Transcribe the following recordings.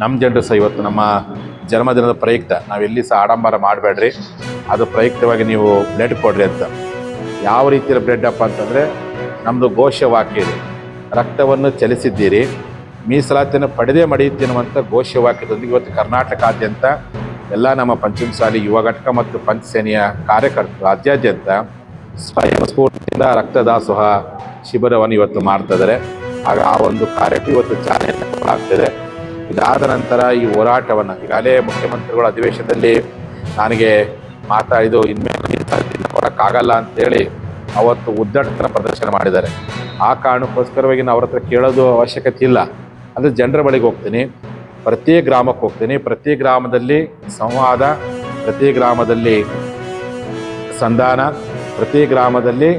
ನಮ್ಮ ಜನರು ಸಹ ಇವತ್ತು ನಮ್ಮ ಜನ್ಮದಿನದ ಪ್ರಯುಕ್ತ ನಾವೆಲ್ಲಿ ಸಹ ಆಡಂಬರ ಮಾಡಬೇಡ್ರಿ, ಅದು ಪ್ರಯುಕ್ತವಾಗಿ ನೀವು ಬ್ಲಡ್ ಕೊಡ್ರಿ ಅಂತ. ಯಾವ ರೀತಿಯ ಬ್ಲಡ್ ಅಪ್ಪ ಅಂತಂದರೆ, ನಮ್ಮದು ಘೋಷವಾಕ್ಯ ಇದೆ, ರಕ್ತವನ್ನು ಚಲಿಸಿದ್ದೀರಿ, ಮೀಸಲಾತಿಯನ್ನು ಪಡೆದೇ ಮಡಿಯುತ್ತೇನುವಂಥ ಘೋಷವಾಕ್ಯದೊಂದಿಗೆ ಇವತ್ತು ಕರ್ನಾಟಕಾದ್ಯಂತ ಎಲ್ಲ ನಮ್ಮ ಪಂಚಮಸಾಲಿ ಯುವ ಘಟಕ ಮತ್ತು ಪಂಚಸೇನೆಯ ಕಾರ್ಯಕರ್ತರು ರಾಜ್ಯಾದ್ಯಂತ ಸ್ವಯಂ ಸ್ಫೂರ್ತಿಯಿಂದ ರಕ್ತದಾಸೋಹ ಶಿಬಿರವನ್ನು ಇವತ್ತು ಮಾಡ್ತಿದ್ದಾರೆ. ಆಗ ಆ ಒಂದು ಕಾರ್ಯಕ್ಕೆ ಇವತ್ತು ಚಾಲನೆ ಆಗ್ತಿದೆ. ಇದಾದ ನಂತರ ಈ ಹೋರಾಟವನ್ನು ಈಗಾಗಲೇ ಮುಖ್ಯಮಂತ್ರಿಗಳ ಅಧಿವೇಶನದಲ್ಲಿ ನನಗೆ ಮಾತಾಡಿದ್ದು ಇನ್ಮೇಲೆ ಕೊಡೋಕ್ಕಾಗಲ್ಲ ಅಂತೇಳಿ ಅವತ್ತು ಉದ್ದಟತನ ಪ್ರದರ್ಶನ ಮಾಡಿದ್ದಾರೆ. ಆ ಕಾರಣಕ್ಕೋಸ್ಕರವಾಗಿ ನಾವು ಅವ್ರ ಹತ್ರ ಕೇಳೋದು ಅವಶ್ಯಕತೆ ಇಲ್ಲ. ಅಂದರೆ ಜನರ ಬಳಿಗೆ ಹೋಗ್ತೀನಿ, ಪ್ರತಿ ಗ್ರಾಮಕ್ಕೆ ಹೋಗ್ತೀನಿ, ಪ್ರತಿ ಗ್ರಾಮದಲ್ಲಿ ಸಂವಾದ, ಪ್ರತಿ ಗ್ರಾಮದಲ್ಲಿ ಸಂಧಾನ, ಪ್ರತಿ ಗ್ರಾಮದಲ್ಲಿ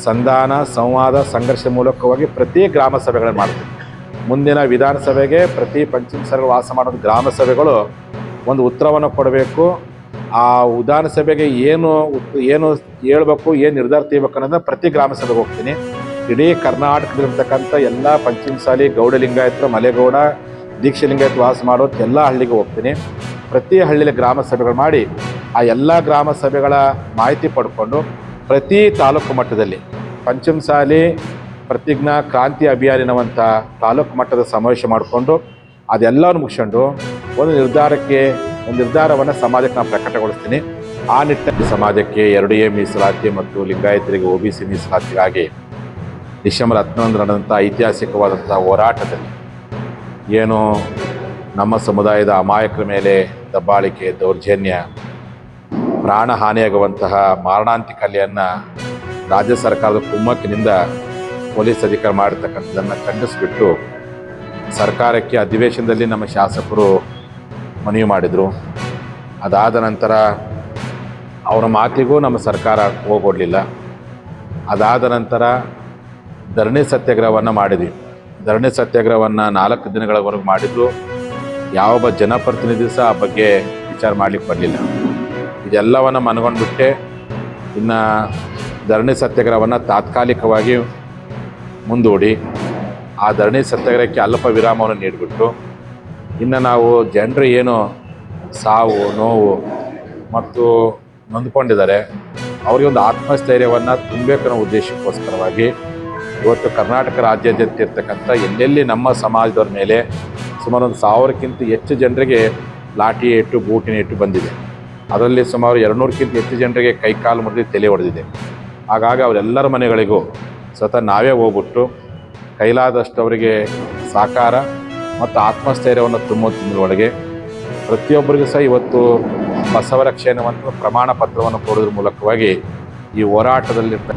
ಸಂಧಾನ ಸಂವಾದ ಸಂಘರ್ಷ ಮೂಲಕವಾಗಿ ಪ್ರತಿ ಗ್ರಾಮ ಸಭೆಗಳನ್ನು ಮಾಡ್ತೀನಿ. ಮುಂದಿನ ವಿಧಾನಸಭೆಗೆ ಪ್ರತಿ ಪಂಚಮಸಾಲಿಗಳು ವಾಸ ಮಾಡೋದು ಗ್ರಾಮ ಸಭೆಗಳು ಒಂದು ಉತ್ತರವನ್ನು ಕೊಡಬೇಕು. ಆ ವಿಧಾನಸಭೆಗೆ ಏನು ಹೇಳ್ಬೇಕು, ಏನು ನಿರ್ಧಾರ ತೆಗಿಬೇಕು ಅನ್ನೋದನ್ನ ಪ್ರತಿ ಗ್ರಾಮ ಸಭೆಗೆ ಹೋಗ್ತೀನಿ. ಇಡೀ ಕರ್ನಾಟಕದಲ್ಲಿರ್ತಕ್ಕಂಥ ಎಲ್ಲ ಪಂಚಮಸಾಲಿ ಗೌಡ ಲಿಂಗಾಯತರು, ಮಲೆಗೌಡ, ದೀಕ್ಷೆ ಲಿಂಗಾಯತ ವಾಸ ಮಾಡೋದು ಎಲ್ಲ ಹಳ್ಳಿಗೆ ಹೋಗ್ತೀನಿ. ಪ್ರತಿ ಹಳ್ಳಿಯಲ್ಲಿ ಗ್ರಾಮ ಸಭೆಗಳು ಮಾಡಿ ಆ ಎಲ್ಲ ಗ್ರಾಮ ಸಭೆಗಳ ಮಾಹಿತಿ ಪಡ್ಕೊಂಡು ಪ್ರತಿ ತಾಲೂಕು ಮಟ್ಟದಲ್ಲಿ ಪಂಚಮಸಾಲಿ ಪ್ರತಿಜ್ಞಾ ಕ್ರಾಂತಿ ಅಭಿಯಾನವಂಥ ತಾಲೂಕು ಮಟ್ಟದ ಸಮಾವೇಶ ಮಾಡಿಕೊಂಡು ಅದೆಲ್ಲವನ್ನು ಮುಗಿಸ್ಕೊಂಡು ಒಂದು ನಿರ್ಧಾರವನ್ನು ಸಮಾಜಕ್ಕೆ ನಾನು ಪ್ರಕಟಗೊಳಿಸ್ತೀನಿ. ಆ ನಿಟ್ಟಿನಲ್ಲಿ ಸಮಾಜಕ್ಕೆ 2A ಮೀಸಲಾತಿ ಮತ್ತು ಲಿಂಗಾಯತರಿಗೆ OBC ಮೀಸಲಾತಿಗಾಗಿ ಡಿಸೆಂಬರ್ 11 ನಡೆದಂಥ ಐತಿಹಾಸಿಕವಾದಂಥ ಹೋರಾಟದಲ್ಲಿ ಏನು ನಮ್ಮ ಸಮುದಾಯದ ಅಮಾಯಕರ ಮೇಲೆ ದಬ್ಬಾಳಿಕೆ, ದೌರ್ಜನ್ಯ, ಪ್ರಾಣ ಹಾನಿಯಾಗುವಂತಹ ಮಾರಣಾಂತಿಕ ಹಲ್ಲೆಯನ್ನು ರಾಜ್ಯ ಸರ್ಕಾರದ ಕುಮ್ಮಕ್ಕಿನಿಂದ ಪೊಲೀಸ್ ಅಧಿಕಾರಿ ಮಾಡಿರ್ತಕ್ಕಂಥದ್ದನ್ನು ಖಂಡಿಸಿಬಿಟ್ಟು ಸರ್ಕಾರಕ್ಕೆ ಅಧಿವೇಶನದಲ್ಲಿ ನಮ್ಮ ಶಾಸಕರು ಮನವಿ ಮಾಡಿದರು. ಅದಾದ ನಂತರ ಅವರ ಮಾತಿಗೂ ನಮ್ಮ ಸರ್ಕಾರ ಹೋಗೊಡಲಿಲ್ಲ. ಅದಾದ ನಂತರ ಧರಣಿ ಸತ್ಯಾಗ್ರಹವನ್ನು ಮಾಡಿದ್ವಿ. ಧರಣಿ ಸತ್ಯಾಗ್ರಹವನ್ನು 4 ದಿನಗಳವರೆಗೂ ಮಾಡಿದ್ರು. ಯಾವೊಬ್ಬ ಜನಪ್ರತಿನಿಧಿ ಸಹ ಆ ಬಗ್ಗೆ ವಿಚಾರ ಮಾಡಲಿಕ್ಕೆ ಬರಲಿಲ್ಲ. ಇದೆಲ್ಲವನ್ನು ಮನಗೊಂಡ್ಬಿಟ್ಟೆ ಇನ್ನು ಧರಣಿ ಸತ್ಯಾಗ್ರಹವನ್ನು ತಾತ್ಕಾಲಿಕವಾಗಿ ಮುಂದೂಡಿ ಆ ಧರಣಿ ಸತ್ಯಾಗ್ರಹಕ್ಕೆ ಅಲ್ಪ ವಿರಾಮವನ್ನು ನೀಡಿಬಿಟ್ಟು ಇನ್ನು ನಾವು ಜನರು ಏನು ಸಾವು ನೋವು ಮತ್ತು ನೊಂದ್ಕೊಂಡಿದ್ದಾರೆ ಅವರಿಗೆ ಒಂದು ಆತ್ಮಸ್ಥೈರ್ಯವನ್ನು ತುಂಬಬೇಕನ್ನೋ ಉದ್ದೇಶಕ್ಕೋಸ್ಕರವಾಗಿ ಇವತ್ತು ಕರ್ನಾಟಕ ರಾಜ್ಯಾದ್ಯಂತ ಇರ್ತಕ್ಕಂಥ ಎಲ್ಲೆಲ್ಲಿ ನಮ್ಮ ಸಮಾಜದವ್ರ ಮೇಲೆ ಸುಮಾರು 1000ಕ್ಕಿಂತ ಹೆಚ್ಚು ಜನರಿಗೆ ಲಾಠಿ ಏಟು, ಬೂಟಿನ ಏಟು ಬಂದಿದೆ. ಅದರಲ್ಲಿ ಸುಮಾರು 200ಕ್ಕಿಂತ ಹೆಚ್ಚು ಜನರಿಗೆ ಕೈಕಾಲು ಮುರಿದು ತಲೆ ಹೊಡೆದಿದೆ. ಹಾಗಾಗಿ ಅವರೆಲ್ಲರ ಮನೆಗಳಿಗೂ ಸ್ವತಃ ನಾವೇ ಹೋಗ್ಬಿಟ್ಟು ಕೈಲಾದಷ್ಟು ಅವರಿಗೆ ಸಾಕಾರ ಮತ್ತು ಆತ್ಮಸ್ಥೈರ್ಯವನ್ನು ತುಂಬುವುದರೊಳಗೆ ಪ್ರತಿಯೊಬ್ಬರಿಗೂ ಸಹ ಇವತ್ತು ಬಸವ ರಕ್ಷಣೆ ಮತ್ತು ಪ್ರಮಾಣ ಪತ್ರವನ್ನು ಕೊಡೋದ್ರ ಮೂಲಕವಾಗಿ ಈ ಹೋರಾಟದಲ್ಲಿರ್ತಕ್ಕಂಥ